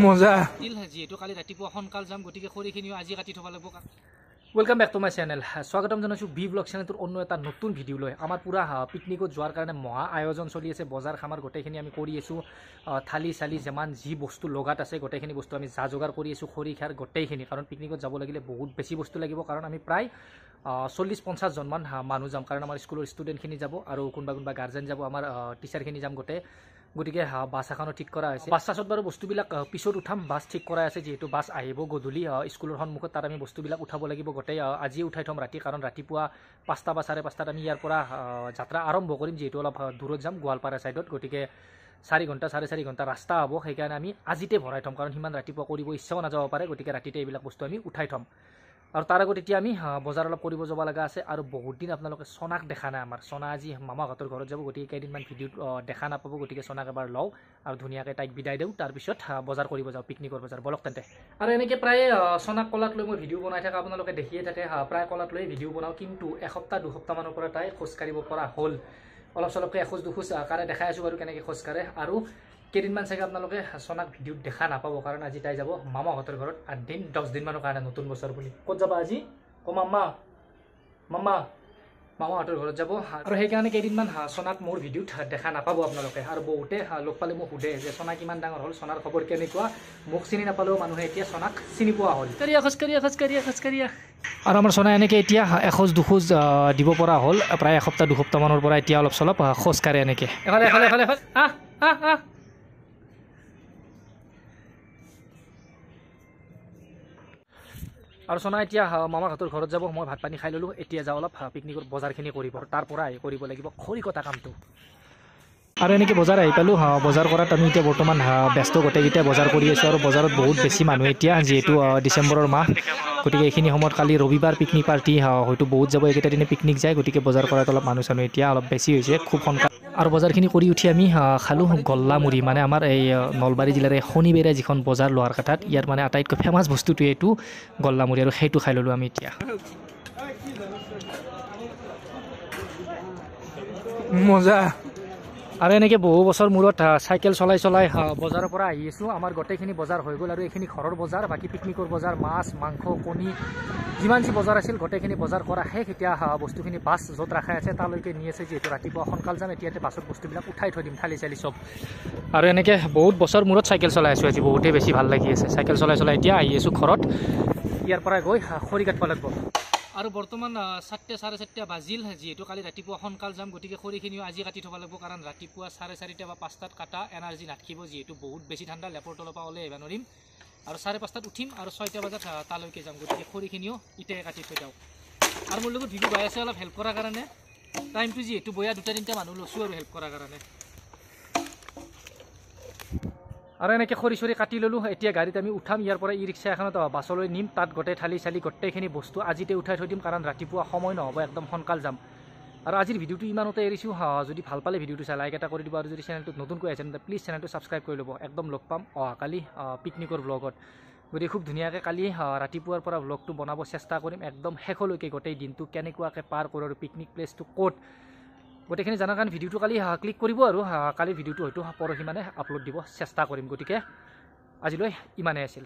মজা যিহেতু কালি ৰাতিপুৱা সোনকাল যাম গতিকে খৰিখিনিও আজি কাটি থব লাগিব welcome back to my channel স্বাগতম জানাইছো বি ব্লগ চ্যানেলটোৰ অন্য এটা নতুন ভিডিও লৈ আমাৰ পুৰা পিকনিকত যোৱাৰ কাৰণে মহা আয়োজন চলি আছে বজাৰ খামাৰ গোটেইখিনি আমি কৰি আছো থালি চালি যেমান যি বস্তু লগাত আছে গোটেইখিনি বস্তু আমি যা যোগাৰ কৰি আছো খৰি খাৰ গোটেইখিনি কাৰণ পিকনিকত যাব লাগিলে বহুত বেছি বস্তু লাগিব কাৰণ আমি প্ৰায় 40-50 জন মান মানুহ যাম কাৰণ আমাৰ স্কুলৰ ষ্টুডেণ্টখিনি যাব আৰু কোনোবা গাৰ্জেন যাব আমাৰ টিচাৰখিনি যাম গতিকে বাছ এখনো ঠিক কৰা হৈছে বাছত বাৰু বস্তুবিলাক পিছত উঠাম বাছ ঠিক কৰা আছে যেহেতু বাছ আহিব গধূলি স্কুলৰ সন্মুখত তাত আমি বস্তুবিলাক উঠাব লাগিব গোটেই আজি উঠাই থম ৰাতি কাৰণ ৰাতিপুৱা 5টা বা 5:30 আমি ইয়াৰ পৰা যাত্ৰা আৰম্ভ কৰিম যেহেতু অলপ দূৰত যাম গোৱালপাৰা সাইডত গতিকে 4 ঘণ্টা 4.5 ঘণ্টা ৰাস্তা হ'ব সেইকাৰণে আমি আজিতে ভৰাই থম কাৰণ সিমান ৰাতিপুৱা কৰিব ইচ্ছাও নাযাব পাৰে গতিকে ৰাতিতে এইবিলাক বস্তু আমি উঠাই থম আৰু তাৰ আগত এতিয়া আমি বজাৰ অলপ কৰিব যাব লগা আছে আৰু বহুত দিন আপোনালোকে সোনাক দেখা নাই আমাৰ সোনা আজি মামাহঁতৰ ঘৰত যাব গতিকে কেইদিনমান ভিডিঅ'ত দেখা নাপাব গতিকে সোনাক এবাৰ লওঁ আৰু ধুনীয়াকৈ তাইক বিদায় দিওঁ তাৰপিছত বজাৰ কৰিব যাওঁ পিকনিকৰ বজাৰ বলক তেন্তে আৰু এনেকৈ প্ৰায় সোনাক কলাত লৈ মই ভিডিঅ' বনাই থকা আপোনালোকে দেখিয়ে থাকে প্ৰায় কলাত লৈ ভিডিঅ' বনাওঁ কিন্তু এসপ্তাহ দুসপ্তাহ মানৰ পৰা তাই খোজকাঢ়িব পৰা হ'ল অলপ চলপকৈ এখোজ দুখোজ কাৰে দেখাই আছোঁ বাৰু কেনেকৈ খোজকাঢ়ে আৰু কেইদিনমান চাগে আপোনালোকে সোনাক ভিডিঅ'ত দেখা নাপাব কাৰণ আজি তাই যাব মামাহঁতৰ ঘৰত 8 দিন 10 দিনমানৰ কাৰণে নতুন বছৰ বুলি ক'ত যাবা আজি মামাহঁতৰ ঘৰত যাব আৰু সেইকাৰণে কেইদিনমান সোনাক মোৰ ভিডিঅ'ত দেখা নাপাব আপোনালোকে আৰু বহুতে লগ পালে মোক সোধে যে সোনা কিমান ডাঙৰ হ'ল সোনাৰ খবৰ কেনেকুৱা মোক চিনি নাপালেও মানুহে এতিয়া সোনাক চিনি পোৱা হ'ল খোজকাঢ়িয়া আৰু আমাৰ সোনা এনেকৈ এতিয়া এখোজ দুখোজ দিব পৰা হ'ল প্ৰায় এসপ্তাহ দুসপ্তাহমানৰ পৰা এতিয়া অলপ চলপ খোজকাঢ়ে এনেকৈ এফালে আৰু সোনা এতিয়া মামাহঁতৰ ঘৰত যাব মই ভাত পানী খাই ল'লোঁ এতিয়া যাওঁ অলপ পিকনিকৰ বজাৰখিনি কৰিব তাৰ পৰা কৰিব লাগিব খৰি কটা কামটো আৰু এনেকৈ বজাৰ আহি পালোঁ বজাৰ কৰাত আমি এতিয়া বৰ্তমান ব্যস্ত গোটেইকেইটা বজাৰ কৰি আছোঁ আৰু বজাৰত বহুত বেছি মানুহ এতিয়া যিহেতু ডিচেম্বৰৰ মাহ গতিকে এইখিনি সময়ত কালি ৰবিবাৰ পিকনিক পাৰ্টি হয়তো বহুত যাব এইকেইটা দিনে পিকনিক যায় গতিকে বজাৰ কৰাত অলপ মানুহ চানুহ এতিয়া অলপ বেছি হৈছে খুব সোনকালে আৰু বজাৰখিনি কৰি উঠি আমি খালোঁ গল্লামুড়ি মানে আমাৰ এই নলবাৰী জিলাৰ শনিবেৰে যিখন বজাৰ লোহাৰ কাঠাত ইয়াৰ মানে আটাইতকৈ ফেমাছ বস্তুটো এইটো গল্লামুড়ি আৰু সেইটো খাই ল'লোঁ আমি এতিয়া মজা আৰু এনেকৈ বহু বছৰ মূৰত চাইকেল চলাই বজাৰৰ পৰা আহি আছোঁ আমাৰ গোটেইখিনি বজাৰ হৈ গ'ল আৰু এইখিনি ঘৰৰ বজাৰ বাকী পিকনিকৰ বজাৰ মাছ মাংস কণী যিমান যি বজাৰ আছিল গোটেইখিনি বজাৰ কৰা শেষ এতিয়া বস্তুখিনি বাছ য'ত ৰাখাই আছে তালৈকে নি আছে যিহেতু ৰাতিপুৱা সোনকাল যাম এতিয়াতে বাছত বস্তুবিলাক উঠাই থৈ দিম থালি চালি চব আৰু এনেকৈ বহুত বছৰ মূৰত চাইকেল চলাই আছোঁ আজি বহুতেই বেছি ভাল লাগি আছে চাইকেল চলাই এতিয়া আহি আছোঁ ঘৰত ইয়াৰ পৰা গৈ খৰি কাটিব লাগিব আৰু বৰ্তমান 4:30 বাজিল যিহেতু কালি ৰাতিপুৱা সোনকাল যাম গতিকে খৰিখিনিও আজি কাটি থব লাগিব কাৰণ ৰাতিপুৱা 4:30 বা 5টাত কাটা এনাৰ্জি নাথাকিব যিহেতু বহুত বেছি ঠাণ্ডা লেপৰ তলৰ পৰা ওলাই আহিব নোৱাৰিম আৰু 5:30 উঠিম আৰু 6টা বজাত তালৈকে যাম গতিকে খৰিখিনিও ইটাই কাটি থৈ যাওঁ আৰু মোৰ লগত ভিডিঅ' বাই আছে অলপ হেল্প কৰাৰ কাৰণে টাইমটো যিহেতু বয়া 2-3টা মানুহ লৈছোঁ আৰু হেল্প কৰাৰ কাৰণে আৰু এনেকৈ খৰি চৰি কাটি ল'লোঁ এতিয়া গাড়ীত আমি উঠাম ইয়াৰ পৰা ই ৰিক্সা এখনত বাছলৈ নিম তাত গোটেই থালি চালি গোটেইখিনি বস্তু আজিতে উঠাই থৈ দিম কাৰণ ৰাতিপুৱা সময় নহ'ব একদম সোনকাল যাম আৰু আজিৰ ভিডিঅ'টো ইমানতে এৰিছোঁ যদি ভাল পালে ভিডিঅ'টো চাই লাইক এটা কৰি দিব আৰু যদি চেনেলটোত নতুনকৈ আহিছে তেন্তে প্লিজ চেনেলটো ছাবস্ক্ৰাইব কৰি ল'ব একদম লগ পাম কালি পিকনিকৰ ব্লগত গতিকে খুব ধুনীয়াকৈ কালি ৰাতিপুৱাৰ পৰা ব্লগটো বনাব চেষ্টা কৰিম একদম শেষলৈকে গোটেই দিনটো কেনেকুৱাকৈ পাৰ কৰোঁ আৰু পিকনিক প্লেচটো ক'ত গোটেইখিনি জানাৰ কাৰণে ভিডিঅ'টো কালি ক্লিক কৰিব আৰু কালি ভিডিঅ'টো হয়তো পৰহি মানে আপলোড দিব চেষ্টা কৰিম গতিকে আজিলৈ ইমানেই আছিল